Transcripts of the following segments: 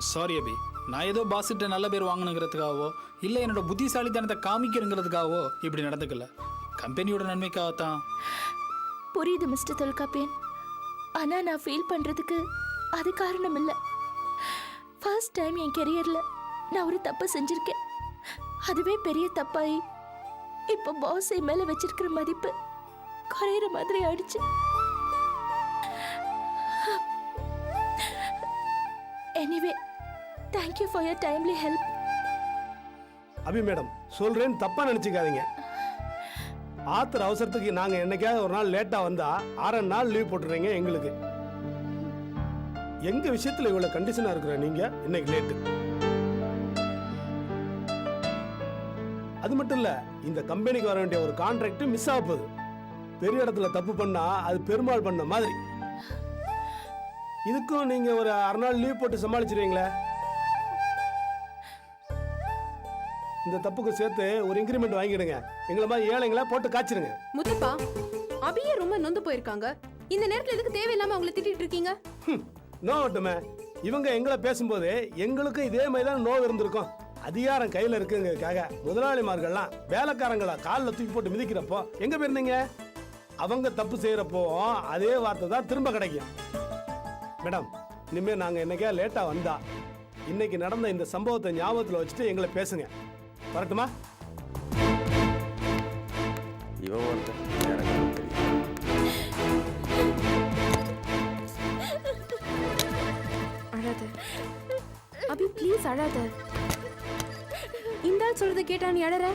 Sorry அபி, நான் ஏதோ பாஸ்கிட்ட நல்ல பேர் வாங்கணுங்கிறதுக்காகவோ இல்லை என்னோட புத்திசாலித்தனத்தை காமிக்கிறங்கிறதுக்காகவோ இப்படி நடந்துக்கல. கம்பெனியோட நன்மைக்காகத்தான். புரியுது மிஸ்டர் தொல்காப்பியன். ஆனா நான் ஃபீல் பண்றதுக்கு அது காரணம் இல்லை. ஃபர்ஸ்ட் டைம் என் கெரியர்ல நான் ஒரு தப்பு செஞ்சிருக்கேன். அதுவே பெரிய தப்பாயி இப்போ பாஸ் என் மேல வச்சிருக்கிற மதிப்பு குறையிற மாதிரி ஆயிடுச்சு. Anyway thank you for your timely help. Abhi madam, சொல்றேன்னு தப்பா நினைச்சுக்காதீங்க. ஆத்திர அவசரத்துக்கு நாங்க என்னைக்காவது ஒரு நாள் லேட்டா வந்தா 6 நாள் லீவ் போட்டுறீங்க எங்களுக்கு. எங்க விஷயத்துல இவ்வளவு கண்டிஷனா இருக்கிற நீங்க இன்னைக்கு லேட்டு. அது மட்டும் இல்ல, இந்த கம்பெனிக்கு வர வேண்டிய ஒரு கான்ட்ராக்ட் மிஸ் ஆக போகுது. பெரிய இடத்துல தப்பு பண்ணா அது பெருமாள் பண்ண மாதிரி. இதுக்கும் நீங்க ஒரு 6 நாள் லீவ் போட்டு சமாளிச்சிருவீங்களே. இந்த தப்புக்கு சேர்த்து ஒரு இன்கிரிமெண்ட் வாங்கிடுங்க. எங்களை மாதிரி ஏழைங்களா போட்டு காய்ச்சிருங்க. முத்தப்பா, அபியே ரொம்ப நொந்து போயிருக்காங்க. இந்த நேரத்துல எதுக்கு தேவையில்லாம அவங்கள திட்டிட்டு இருக்கீங்க? நோ ஒட்டுமே, இவங்க எங்களை பேசும்போது எங்களுக்கும் இதே மாதிரி தான் நோவு இருந்திருக்கும். அதிகாரம் கையில இருக்குங்கிறதுக்காக முதலாளிமார்கள்லாம் வேலைக்காரங்களா காலில் தூக்கி போட்டு மிதிக்கிறப்போ எங்க போயிருந்தீங்க? அவங்க தப்பு செய்யறப்போ அதே வார்த்தை தான் திரும்ப கிடைக்கும். மேடம், இனிமே நாங்க என்னைக்கா லேட்டா வந்தா இன்னைக்கு நடந்த இந்த சம்பவத்தை ஞாபகத்தில் வச்சுட்டு எங்களை பேசுங்க. வரட்டுமா? இவன் ஒருத்தன் எனக்கு தெரியும். அழாத அபி, ப்ளீஸ் அழாத. இந்த ஆள் சொல்றதை கேட்டா நீ அழற?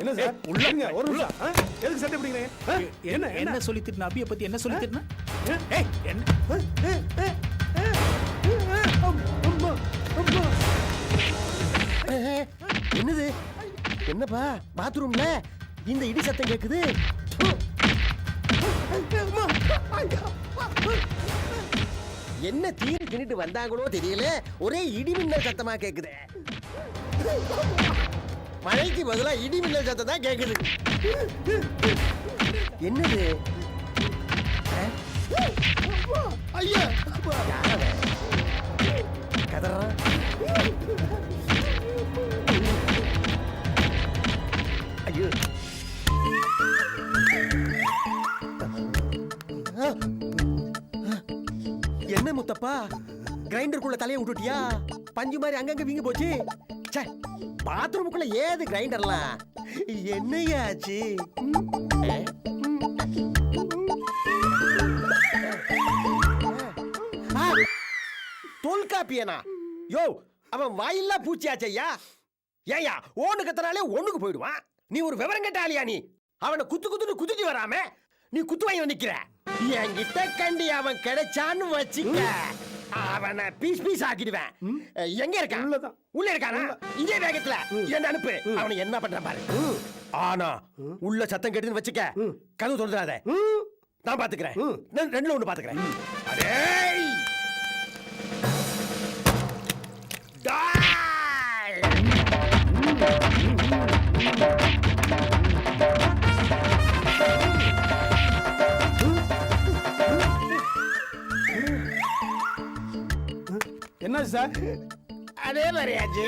என்ன சார் உள்ளங்க ஒரு நிமிஷம். எதுக்கு சட்டை பிடிக்கிறீங்க? என்ன என்ன சொல்லி திட்டின? அபியை பத்தி என்ன சொல்லி திட்டின? ஏய் என்ன? என்னது? என்னப்பா பாத்ரூம்ல இந்த இடி சத்தம் கேக்குது? என்ன தீனி தின்னுட்டு வந்தாங்களோ தெரியல, ஒரே இடி மின்னல் சத்தமா கேக்குது. மழைக்கு பதிலா இடி மின்னல் சத்தம் தான் கேக்குது. என்னது? ஐயா கதறான். ஐயோ, என்ன முத்தப்பா, கிரைண்டருக்குள்ள தலையை விட்டுட்டியா? பஞ்சு மாதிரி அங்கங்க வீங்கி போச்சு. பாத்ரூமுக்குள்ள ஏது கிரைண்டர்லாம்? என்னையாச்சு? தொல்காப்பியனா? யோ, அவன் வாயில்லா பூச்சியாச்சையா. ஏயா ஓன்னு கத்தனாலே ஒண்ணுக்கு போயிடுவான். நீ ஒரு விவரம் கேட்ட ஆளியா? நீ அவனை குத்துன்னு குதிச்சு வராம நீ குத்து வாங்கி நிக்கிற. என்கிட்ட கண்டி அவன் கிடைச்சான்னு வச்சுக்க, அவனை பீஸ் பீஸ் ஆக்கிடுவேன். எங்க இருக்கான்? உள்ள இருக்கானா? இதே வேகத்துல என்ன அனுப்பு, அவனை என்ன பண்ற பாரு. ஆனா உள்ள சத்தம் கேட்டுன்னு வச்சுக்க, கதவு திறந்துடாத. நான் பாத்துக்கிறேன். ரெண்டுல ஒண்ணு பாத்துக்கிறேன். அடேய் என்ன சார்? அதே மாதிரியாச்சு.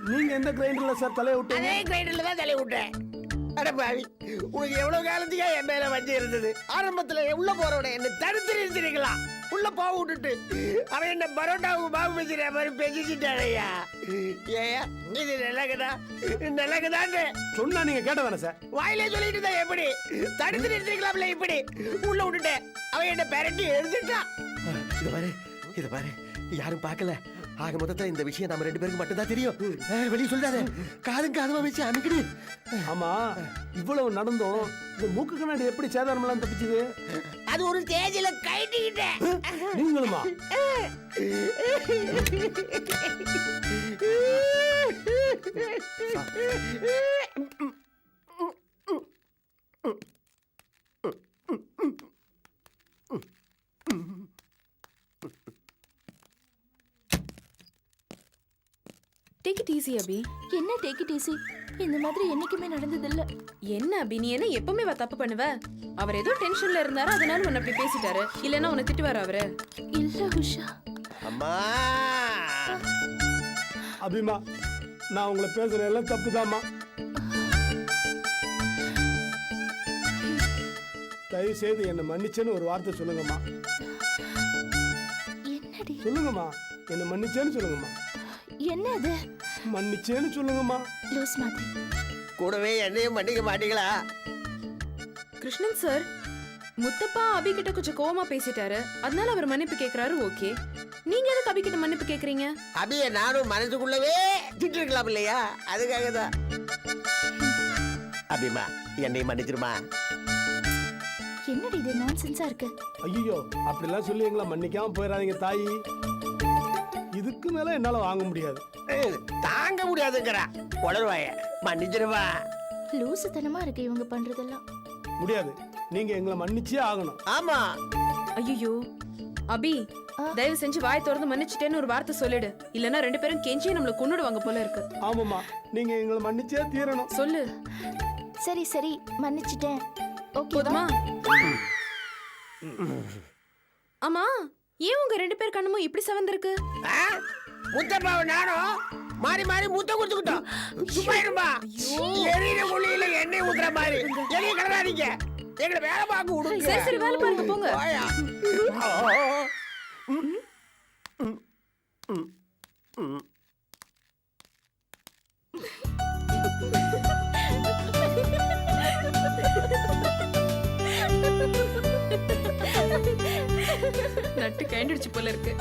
நீங்க எந்த கிரைண்டர்ல சார் தலையை விட்டு? அதே கிரைண்டர்ல தான் தலையை விட்டேன். அட பாவி, உனக்கு எவ்வளவு காலத்துக்கா என் மேல வஞ்சி இருந்தது? ஆரம்பத்துல உள்ள போறோட என்ன தடுத்து நிறுத்திருங்களா? உள்ள போக விட்டுட்டு அவன் என்ன பரோட்டாவுக்கு பாபு பேசுற மாதிரி பேசிட்டானையா. ஏயா இது நல்லகதா? நல்லகதான்னு சொன்னா நீங்க கேட்டதானே சார்? வாயிலே சொல்லிட்டு தான் எப்படி தடுத்து நிறுத்திருக்கலாம்ல? இப்படி உள்ள விட்டுட்டு அவன் என்ன பெரட்டி எடுத்துட்டான். இத பாரு, யாரும் பார்க்கல. ஆக மொத்தத்துல இந்த விஷயம் நம்ம 2 பேருக்கு மட்டும் தான் தெரியும். வெளியே சொல்லாத. காதுமா வச்சு அமுக்கிடு. ஆமா, இவ்வளவு நடந்தோம் இந்த மூக்கு கண்ணாடி எப்படி சேதாரம் எல்லாம் தப்பிச்சது? அது ஒரு ஸ்டேஜ்ல கைட்டிக்கிட்டேன். நீங்களுமா? Take it ஈஸி அபி. என்ன டேக் இட் ஈஸி? இந்த மாதிரி என்னைக்குமே நடந்ததில்ல. என்ன அபி, நீ என்ன எப்பவுமே தப்பு பண்ணுவ? அவர் ஏதோ டென்ஷன்ல இருந்தாரு, அதனால உன்னை அப்படி பேசிட்டாரு. இல்லன்னா உன்னை திட்டுவாரு அவரு. இல்ல உஷா. அம்மா அபிமா, நான் உங்களை பேசுற எல்லாம் தப்புதாம்மா. தயவு செய்து என்னை மன்னிச்சேன்னு ஒரு வார்த்தை சொல்லுங்கம்மா. என்னடி? சொல்லுங்கம்மா, என்னை மன்னிச்சேன்னு சொல்லுங்கம்மா. என்ன அது? மன்னிச்சேன்னு சொல்லுங்கம்மா. லூஸ் மாதிரி. கூடவே என்னையும் மன்னிக்க மாட்டீங்களா? கிருஷ்ணன் சார், முத்தப்பா அபி கிட்ட கொஞ்சம் கோவமா பேசிட்டாரு, அதனால அவர் மன்னிப்பு கேக்குறாரு. ஓகே, நீங்க எதுக்கு அபி கிட்ட மன்னிப்பு கேக்குறீங்க? அபிய நானும் மனசுக்குள்ளவே திட்டு இருக்கலாம் இல்லையா, அதுக்காக தான். அபிமா, என்னையும் மன்னிச்சிருமா. என்னடி இது நான்சென்ஸா இருக்கு? ஐயோ, அப்படிலாம் சொல்லி எங்களை மன்னிக்காம போயிடாதீங்க தாயி. இதுக்கு மேல என்னால வாங்க முடியாது. தாங்க முடியாதுங்கிறா உளருவாய. மன்னிச்சிருவா. லூசுத்தனமா இருக்கு இவங்க பண்றதெல்லாம். முடியாது, நீங்க எங்களை மன்னிச்சே ஆகணும். ஆமா. ஐயோ அபி, தயவு செஞ்சு வாய் திறந்து மன்னிச்சிட்டேன்னு ஒரு வார்த்தை சொல்லிடு. இல்லன்னா ரெண்டு பேரும் கெஞ்சி நம்மள கொன்னுடுவாங்க போல இருக்கு. ஆமாம்மா, நீங்க எங்களை மன்னிச்சே தீரணும். சொல்லு. சரி சரி, மன்னிச்சிட்டேன். ஓகே போதுமா? ஆமா, ஏன் உங்க ரெண்டு பேர் கண்ணுமும் இப்படி சவந்திருக்கு? முத்தப்பாவை நானும் மாறி மாறி முத்த கொடுத்துக்கிட்டோம். சும்மா இருமா. எரியிற குழியில எண்ணெய் ஊத்துற மாதிரி எண்ணெய் கலராதீங்க. எங்களை வேலை பார்க்க விடுங்க. சரி சரி, வேலை பாருங்க போங்க. வாயா. நட்டு கைண்டிடுச்சு போல இருக்கு.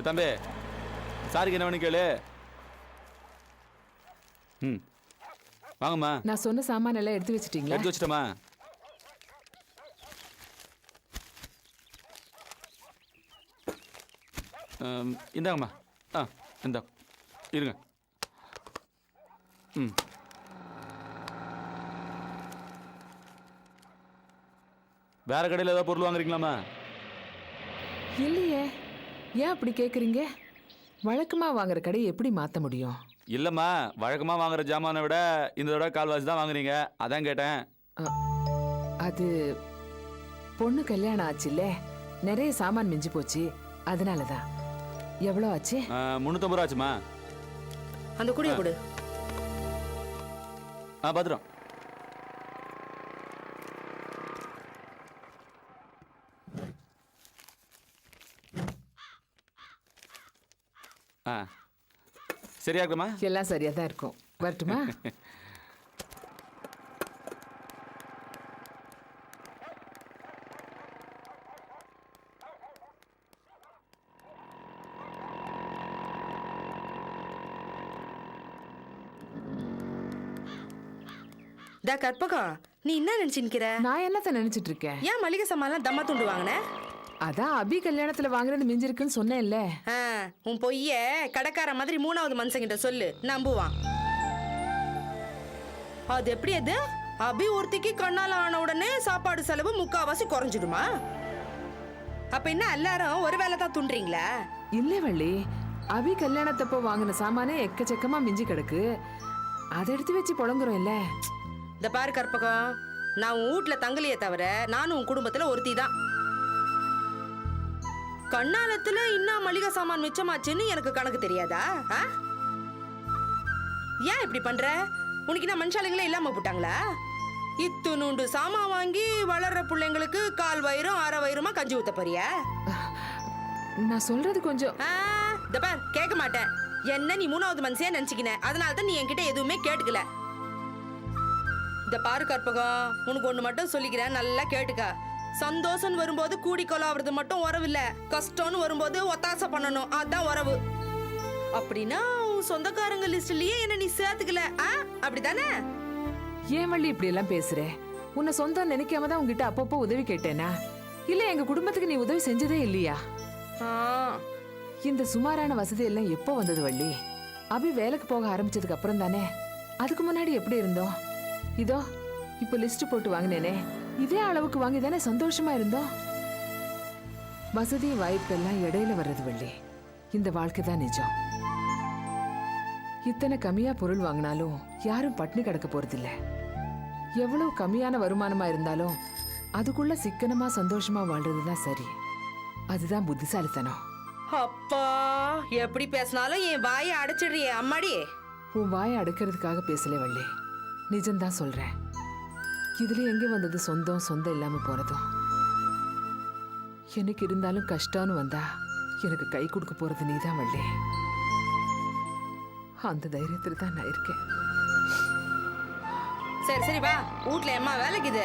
தம்பி, சாருக்கு என்ன வேணும் கேளு. ம், வாங்கம்மா. நான் சொன்ன சாமான் எல்லாம் எடுத்து வச்சிட்டீங்களா? எடுத்து வச்சிட்டோமா? இந்தாங்கம்மா. இந்தா இருங்க. ம், வேற கடையில் ஏதாவது பொருள் வாங்குறீங்களாம்மா? இல்லையே, ஏன் அப்படி கேக்குறீங்க? வழக்கமா வாங்குற கடையை எப்படி மாத்த முடியும்? இல்லைம்மா, வழக்கமாக வாங்குற ஜாமானை விட இந்த தடவை கால்வாசி தான் வாங்குறீங்க, அதான் கேட்டேன். அது பொண்ணு கல்யாணம் ஆச்சுல்ல, நிறைய சாமான் மிஞ்சி போச்சு, அதனாலதான். எவ்வளோ ஆச்சு? 350 ரூபா ஆச்சுமா. அந்த குடியை கொடு. பத்திரம். சரியா இருக்குமா? எல்லாம் சரியா தான் இருக்கும். வரட்டுமா? டா கற்பகம், நீ என்ன நினைச்சு நிக்கிற? நான் என்னத்த நினைச்சிட்டு இருக்கேன்? ஏன் மளிகை சாமான்லாம் தம்மா துண்டு வாங்கின? அதான் அபி கல்யாணத்துல வாங்குறது மிஞ்சிருக்குன்னு சொன்னேன்ல. உன் பொய்ய கடைக்கார மாதிரி 3வது மனுஷங்கிட்ட சொல்லு, நம்புவான். அது எப்படி? அது அபி ஒருத்திக்கு கண்ணால ஆன உடனே சாப்பாடு செலவு 3/4 குறைஞ்சிடுமா? அப்ப என்ன எல்லாரும் ஒரு வேலை தான் துண்டுறீங்களா? இல்ல வள்ளி, அபி கல்யாணத்தப்போ வாங்கின சாமானே எக்கச்சக்கமா மிஞ்சி கிடக்கு, அதை எடுத்து வச்சு புழங்குறோம் இல்ல. இந்த பாரு கற்பகம், நான் உன் வீட்டுல தங்கலையே தவிர நானும் உன் குடும்பத்துல ஒருத்தி தான். கண்ணாலத்துல இன்னும் மளிகை சாமான் மிச்சமாச்சுன்னு எனக்கு கணக்கு தெரியாதா? ஏன் இப்படி பண்ற? உனக்கு நான் மனுஷாளுங்களே இல்லாம போட்டாங்களா? இத்துணுண்டு சாமான் வாங்கி வளர்ற பிள்ளைங்களுக்கு 1/4 வயிறும் 1/2 வயிறுமா கஞ்சி ஊத்த போறியா? நான் சொல்றது கொஞ்சம். இந்த பார், கேட்க மாட்டேன். என்ன நீ 3வது மனுஷியா நினைச்சுக்கின, அதனாலதான் நீ என்கிட்ட எதுவுமே கேட்டுக்கல. இந்த பாரு கற்பகம், உனக்கு ஒண்ணு மட்டும் சொல்லிக்கிறேன், நல்லா கேட்டுக்க. சந்தோஷம் வரும்போது கூடி கொலாவது மட்டும் உறவு இல்ல, கஷ்டம்னு வரும்போது ஒத்தாசை பண்ணணும், அதான் உறவு. அப்படின்னா உன் சொந்தக்காரங்க லிஸ்ட்லயே என்ன நீ சேர்த்துக்கல, அப்படிதானே? ஏன் வள்ளி இப்படி எல்லாம் பேசுற? உன்னை சொந்தம் நினைக்காம தான் உங்ககிட்ட அப்பப்போ உதவி கேட்டேனா? இல்ல எங்க குடும்பத்துக்கு நீ உதவி செஞ்சதே இல்லையா? ஆ, இந்த சுமாரான வசதி எல்லாம் எப்போ வந்தது வள்ளி? அபி வேலைக்கு போக ஆரம்பிச்சதுக்கு அப்புறம் தானே. அதுக்கு முன்னாடி எப்படி இருந்தோம்? இதோ இப்போ லிஸ்ட் போட்டு வாங்கினேனே, இதே அளவுக்கு வாங்கி தானே சந்தோஷமா இருந்தோம். வசதி வாய்ப்பெல்லாம் இடையில வர்றது வள்ளி. இந்த வாழ்க்கை தான் நிஜம். இத்தனை கம்மியா பொருள் வாங்கினாலும் யாரும் பட்னி கிடக்க போறதில்ல. எவ்வளவு கம்மியான வருமானமா இருந்தாலும் அதுக்குள்ள சிக்கனமா சந்தோஷமா வாழ்றதுதான் சரி. அதுதான் புத்திசாலித்தனம். அப்பா எப்படி பேசினாலும் என் வாயை அடைச்சிடுறியே அம்மாடி. உன் வாயை அடுக்கிறதுக்காக பேசல வள்ளி, நிஜம்தான் சொல்றேன். இதுல எங்க வந்தது சொந்தம் சொந்தம் இல்லாம போறதும்? எனக்கு இருந்தாலும் கஷ்டம்னு வந்தா எனக்கு கை கொடுக்க போறது நீதான் வள்ளி. அந்த தைரியத்துல தான் நான் இருக்கேன். சரி சரி வா, வீட்ல அம்மா வேலைக்குது.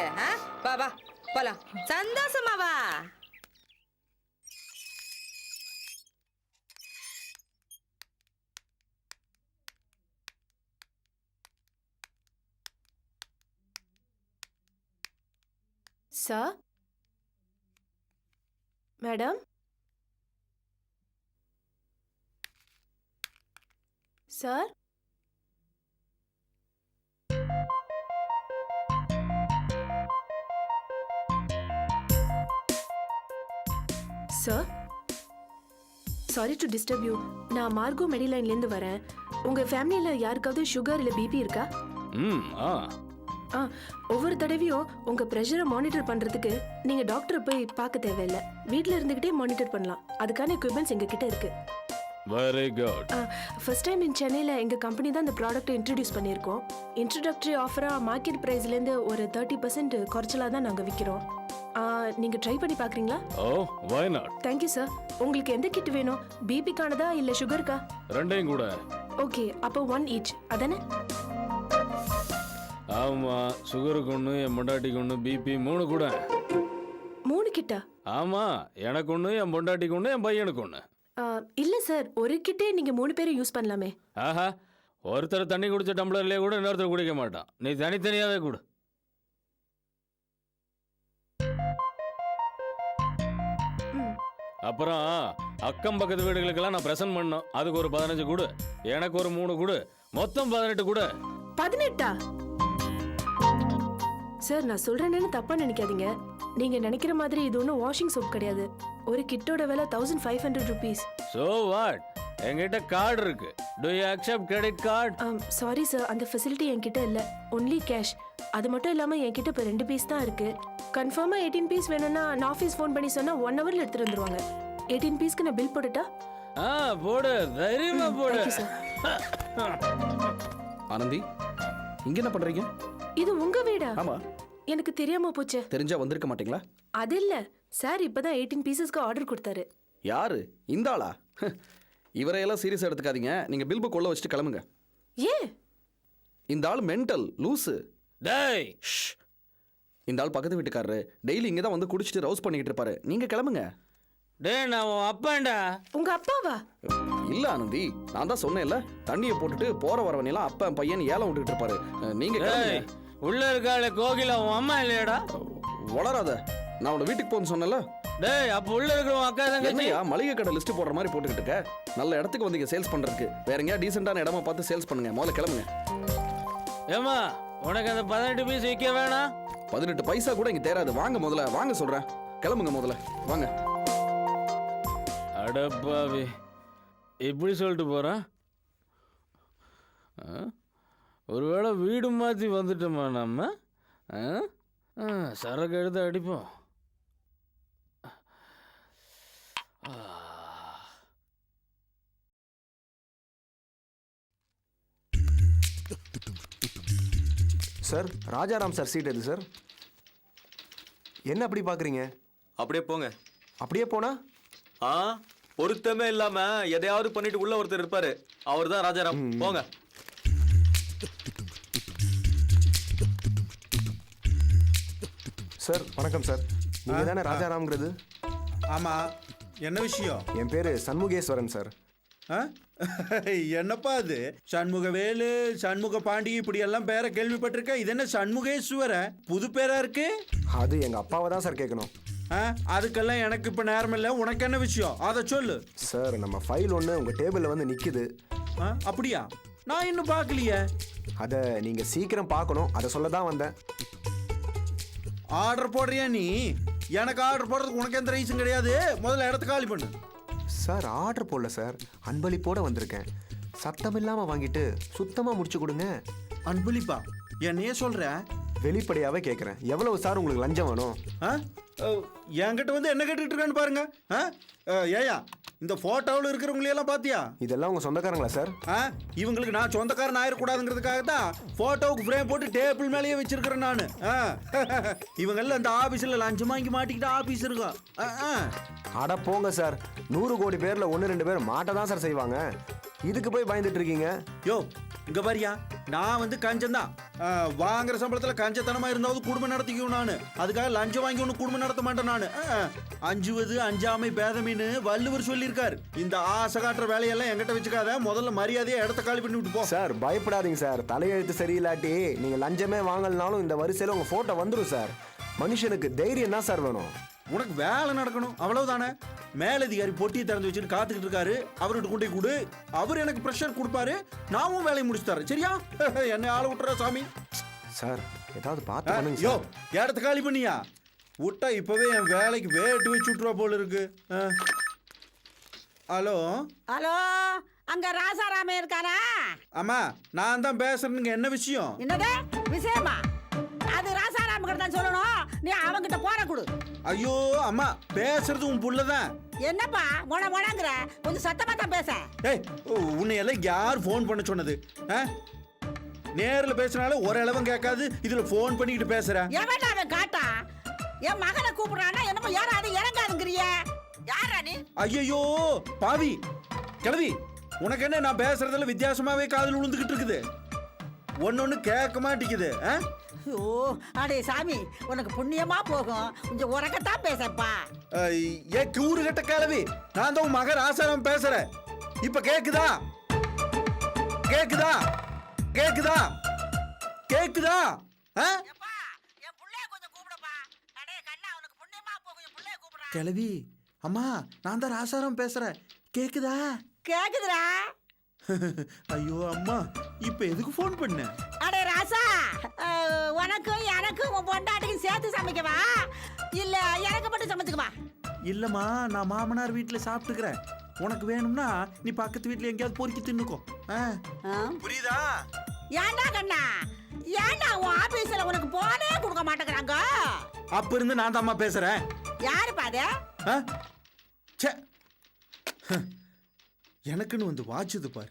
வா வா போலாம், சந்தோஷமா வா. Sir, madam, sir, sir, sorry to disturb you. நான் மார்கோ மெடிலைன்லேருந்து வரேன். உங்கள் ஃபேமிலியில் யாருக்காவது சுகர் இல்லை பிபி இருக்கா? ஒவ்வொரு தடவையும் உங்கள் ப்ரெஷரை மானிட்டர் பண்ணுறதுக்கு நீங்கள் டாக்டரை போய் பார்க்க தேவையில்லை. வீட்டில் இருந்துக்கிட்டே மானிட்டர் பண்ணலாம். அதுக்கான எக்யூப்மெண்ட்ஸ் எங்ககிட்ட இருக்கு. Very good. First time in சென்னையில் எங்கள் கம்பெனி தான் இந்த ப்ராடக்ட்டை இன்ட்ரடியூஸ் பண்ணியிருக்கோம். இன்ட்ரடக்டரி ஆஃபராக மார்க்கெட் ப்ரைஸ்லேருந்து ஒரு 30% குறைச்சலாக தான் நாங்கள் விற்கிறோம். நீங்கள் ட்ரை பண்ணி பார்க்குறீங்களா? ஓ வை நாட். Thank you sir. உங்களுக்கு எந்த கிட் வேணும்? பிபிக்கானதா இல்லை சுகருக்கா? ரெண்டையும் கூட. ஓகே, அப்போ 1 each அதானே? ஆமா, சுகருக்கு ஒன்று, என் பொண்டாட்டிக்கு ஒன்று, பிபி 3 கூட. 3 கிட்டா? ஆமா, எனக்கு ஒன்று, என் பொண்டாட்டிக்கு ஒன்று, என் பையனுக்கு ஒன்று. இல்லை சார், ஒரு கிட்டே நீங்கள் 3 பேரும் யூஸ் பண்ணலாமே. ஆஹா, ஒருத்தர் தண்ணி குடிச்ச டம்ளர்லேயே கூட இன்னொருத்தர் குடிக்க மாட்டான். நீ தனித்தனியாவே கொடு. அப்புறம் அக்கம் பக்கத்து வீடுகளுக்கெல்லாம் நான் பிரசன்ட் பண்ணோம். அதுக்கு ஒரு 15 கொடு, எனக்கு ஒரு 3 கொடு, மொத்தம் 18 கொடு. 18ஆ? சார், நான் சொல்றேன்னு தப்பா நினைக்காதீங்க. நீங்க நினைக்கிற மாதிரி இது ஒன்றும் வாஷிங் சோப் கிடையாது. ஒரு கிட்டோட விலை 1500 rupees. So what? என்கிட்ட கார்டு இருக்கு. Do you accept credit card? Sorry sir, அந்த ஃபெசிலிட்டி என்கிட்ட இல்லை. Only cash. அது மட்டும் இல்லாமல் என்கிட்ட இப்போ 2 பீஸ் தான் இருக்கு. கன்ஃபார்மாக 18 பீஸ் வேணும்னா நான் ஆஃபீஸ் ஃபோன் பண்ணி சொன்னால் 1 hourல எடுத்துட்டு வந்துருவாங்க. 18 பீஸ்க்கு நான் பில் போட்டுட்டா? போடு, தைரியமா போடு. Thank you sir. ஆனந்தி, இங்க என்ன பண்றீங்க? இது உங்க வீடா? ஆமா. எனக்கு தெரியாம போச்சு. தெரிஞ்சா வந்திருக்க மாட்டீங்களா? அது இல்ல சார், இப்பதான் 18 பீசஸ்க்கு ஆர்டர் கொடுத்தாரு. யாரு இந்த ஆளா? இவரையெல்லாம் சீரியஸ் எடுத்துக்காதீங்க. நீங்க பில் புக் உள்ள வச்சுட்டு கிளம்புங்க. ஏன்? இந்த ஆள் மென்டல் லூசு. டேய், இந்த ஆள் பக்கத்து வீட்டுக்காரரு. டெய்லி இங்க தான் வந்து குடிச்சிட்டு ரவுஸ் பண்ணிக்கிட்டு இருப்பாரு. நீங்க கிளம்புங்க. டேய், நான் உன் அப்பாண்டா. உங்க அப்பாவா? இல்ல ஆனந்தி, நான் தான் சொன்னேன்ல, தண்ணியை போட்டுட்டு போற வரவனையெல்லாம் அப்பா பையன் ஏலம் விட்டுக்கிட்டு இருப்பாரு. நீங்க கிளம்புங்க. உள்ள இருக்காளே கோகிலா உன் அம்மா இல்லையாடா? வளராத. நான் உன்னை வீட்டுக்கு போன்னு சொன்னேன்ல. டேய், அப்ப உள்ள இருக்கிற உன் அக்கா தங்கச்சி என்னையா மளிகை கடை லிஸ்ட் போடுற மாதிரி போட்டுக்கிட்டு இருக்க? நல்ல இடத்துக்கு வந்தீங்க சேல்ஸ் பண்றதுக்கு. வேற எங்கேயா டீசென்டான இடமா பார்த்து சேல்ஸ் பண்ணுங்க. முதல்ல கிளம்புங்க. ஏமா, உனக்கு அந்த 18 பீஸ் விற்க வேணாம்? 18 பைசா கூட இங்க தேராது. வாங்க முதல்ல, வாங்க சொல்றேன். கிளம்புங்க முதல்ல, வாங்க. அடப்பாவி, இப்படி சொல்லிட்டு போறான். ஒருவேளை வீடு மாற்றி வந்துட்டோமா நம்ம? சரக்கு எடுத்து அடிப்போம். சார், ராஜாராம் சார் சீட் எது சார்? என்ன அப்படி பார்க்குறீங்க? அப்படியே போங்க. அப்படியே போனா? பொருத்தமே இல்லாம எதையாவது பண்ணிட்டு உள்ள ஒருத்தர் இருப்பாரு. அவர் தான் ராஜாராம். போங்க. சார் வணக்கம் சார். நீங்க தானே ராஜாராம்ங்கிறது? ஆமா, என்ன விஷயம்? என் பேரு சண்முகேஸ்வரன் சார். என்னப்பா அது? சண்முகவேலு, சண்முக பாண்டி, இப்படி எல்லாம் பேரை கேள்விப்பட்டிருக்க. இது என்ன சண்முகேஸ்வர? புது பேரா இருக்கு. அது எங்க அப்பாவை தான் சார் கேட்கணும். அதுக்கெல்லாம் எனக்கு இப்ப நேரம் இல்லை. உனக்கு என்ன விஷயம் அதை சொல்லு. சார் நம்ம ஃபைல் ஒன்று உங்கள் டேபிளில் வந்து நிற்குது. அப்படியா? நான் இன்னும் பார்க்கலையே. அதை நீங்கள் சீக்கிரம் பார்க்கணும், அதை சொல்ல தான் வந்தேன். ஆர்டர் போடுறியா நீ? எனக்கு ஆர்டர் போடுறதுக்கு உனக்கு எந்த ரைஸும் கிடையாது. முதல்ல இடத்த காலி பண்ணு. சார் ஆர்டர் போடல சார், அன்பளிப்போட வந்திருக்கேன். சத்தம் இல்லாமல் வாங்கிட்டு சுத்தமாக முடிச்சு கொடுங்க. அன்பளிப்பா? என்னையே சொல்ற? வெளிப்படையாகவே கேட்குறேன், எவ்வளவு சார் உங்களுக்கு லஞ்சம் வேணும்? என்கிட்ட வந்து என்ன கேட்டுட்டு இருக்கான்னு பாருங்க. ஏயா இந்த போட்டோவில் இருக்கிறவங்களையெல்லாம் பார்த்தியா? இதெல்லாம் உங்கள் சொந்தக்காரங்களா சார்? இவங்களுக்கு நான் சொந்தக்காரன் ஆயிடக்கூடாதுங்கிறதுக்காக தான் போட்டோவுக்கு ஃப்ரேம் போட்டு டேபிள் மேலேயே வச்சிருக்கிறேன் நான். இவங்கெல்லாம் இந்த ஆஃபீஸில் லஞ்சம் வாங்கி மாட்டிக்கிட்டு ஆஃபீஸ் இருக்கும். அட போங்க சார், 100 கோடி பேரில் 1-2 பேர் மாட்ட தான் சார் செய்வாங்க. இதுக்கு போய் பயந்துட்டு இருக்கீங்க. யோ இங்க பாரியா, நான் வந்து கஞ்சந்தான். வாங்குற சம்பளத்துல கஞ்சத்தனமா இருந்தாவது குடும்பம் நடத்திக்குவேன் நான். அதுக்காக லஞ்சம் வாங்கி ஒன்று குடும்பம் நடத்த மாட்டேன் நான். அஞ்சுவது அஞ்சாமை பேதமின்னு வள்ளுவர் சொல்லியிருக்கார். இந்த ஆசை காட்டுற வேலையெல்லாம் என்கிட்ட வச்சுக்காத. முதல்ல மரியாதையை இடத்த காலி பண்ணி விட்டு போ. சார் பயப்படாதீங்க சார், தலையெழுத்து சரியில்லாட்டி நீங்கள் லஞ்சமே வாங்கலனாலும் இந்த வரிசையில் உங்கள் ஃபோட்டோ வந்துடும் சார். மனுஷனுக்கு தைரியம் தான் சார் வேணும். உனக்கு வேலை நடக்கணும், அவ்வளவுதானே. மேலதிகாரி பொட்டியை திறந்து வச்சுட்டு காத்துக்கிட்டு இருக்காரு. அவர்கிட்ட கொண்டு கொடு, அவர் எனக்கு ப்ரெஷர் கொடுப்பாரு, நாமும் வேலையை முடிச்சு தரேன். சரியா? என்ன ஆளை விட்டுற சாமி. சார் ஏதாவது பார்த்து பண்ணுங்க. யோ இடத்த காலி பண்ணியா? விட்டா இப்பவே என் வேலைக்கு வேட்டு வச்சு விட்டுருவா போல இருக்கு. ஹலோ ஹலோ, அங்க ராசாராமே இருக்காரா? அம்மா நான் தான் பேசுறேனுங்க. என்ன விஷயம்? என்னது விஷயமா? அது ராசாராம் கிட்ட தான் சொல்லணும். நீ அவங்கிட்ட போற கொடு. ஐயோ அம்மா, பேசுறது உன் புள்ளதான். என்னப்பா மொழங்கிற? கொஞ்சம் சத்தமா தான் பேச. ஏய், உன்னை எல்லாம் யார் ஃபோன் பண்ண சொன்னது? நேர்ல பேசினாலும் ஒரு அளவும் கேட்காது, இதுல ஃபோன் பண்ணிக்கிட்டு பேசுற. எவன்டா அவன் காட்டா? என் மகனை கூப்பிடுறானா என்னமோ யாராவது இறங்காதுங்கிறிய? யாரா நீ? ஐயோ பாவி கிளவி, உனக்கு என்ன நான் பேசுறதுல வித்தியாசமாவே காதுல விழுந்துகிட்டு இருக்குது. ஒன்னொன்னு கேட்க மாட்டேங்குது. ஐயோ அடே சாமி, உனக்கு புண்ணியமா போகும். கொஞ்சம் உறக்கத்தான் பேசப்பா. ஏ கூறு கட்ட கிளவி, நான் தான் உன் மகன் ஆசாரம் பேசுறேன். இப்ப கேக்குதா? கேக்குதா? கேக்குதா? கேக்குதா? கிளவி அம்மா, நான் தான் ராசாரம் பேசுறேன். கேக்குதா? கேக்குதுடா. ஐயோ அம்மா, இப்ப எதுக்கு ஃபோன் பண்ண? அடே ராசா, உனக்கும் எனக்கும் உன் பொண்டாட்டிக்கும் சேர்த்து சமைக்கவா இல்ல எனக்கு மட்டும் சமைச்சுக்கவா? இல்லம்மா, நான் மாமனார் வீட்டுல சாப்பிட்டுக்கிறேன். உனக்கு வேணும்னா நீ பக்கத்து வீட்டுல எங்கேயாவது பொறுக்கி தின்னுக்கோ. புரியுதா? ஏண்டா கண்ணா, ஏண்டா உன் ஆபீஸ்ல உனக்கு போனே கொடுக்க மாட்டேங்கிறாங்க? அப்ப இருந்து நான் தான்மா பேசுறேன். யாரு பாது? எனக்குன்னு வந்து வாச்சுது பாரு.